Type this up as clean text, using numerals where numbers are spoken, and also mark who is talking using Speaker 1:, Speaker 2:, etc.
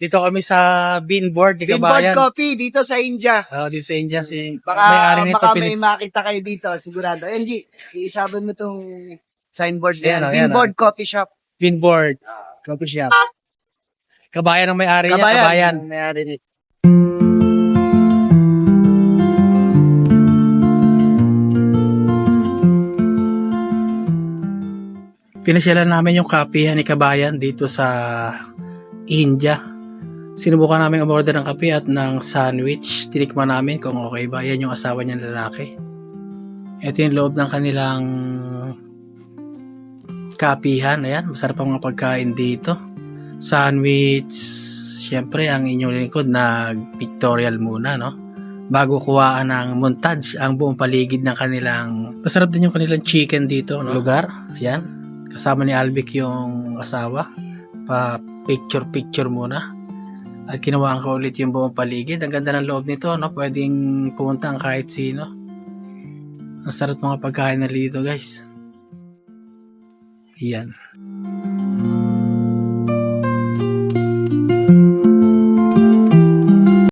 Speaker 1: Dito kami sa Beanboard ni
Speaker 2: Beanboard
Speaker 1: Kabayan.
Speaker 2: Coffee dito sa India.
Speaker 1: Dito sa India. Si
Speaker 2: Baka,
Speaker 1: may-ari nito.
Speaker 2: baka may makita kayo dito, sigurado. NG, iisabon mo tong signboard na yan.
Speaker 1: Ayan,
Speaker 2: Beanboard Coffee Shop.
Speaker 1: Beanboard Coffee Shop. Kabayan ang may-ari niya.
Speaker 2: Kabayan.
Speaker 1: Kabayan.
Speaker 2: May-ari nito.
Speaker 1: Pinasyalan namin yung kapihan ni Kabayan dito sa India. Sinubukan namin umorder ng kape at ng sandwich. Tinikman namin kung okay ba. Yan yung asawa niyang lalaki. Ito yung loob ng kanilang kapihan. Ayan, masarap ang mga pagkain dito. Sandwich. Siyempre, ang inyong lingkod nag-pictorial muna, no? Bago kuhaan ng montage ang buong paligid ng kanilang... Masarap din yung kanilang chicken dito, no? Lugar. Ayan. Kasama ni Albic yung asawa. Pa-picture muna. At kinawaan ko ulit yung buong paligid. Ang ganda ng loob nito, no? Pwedeng pumunta ang kahit sino. Ang sarap mga pagkain na dito, guys. Yan.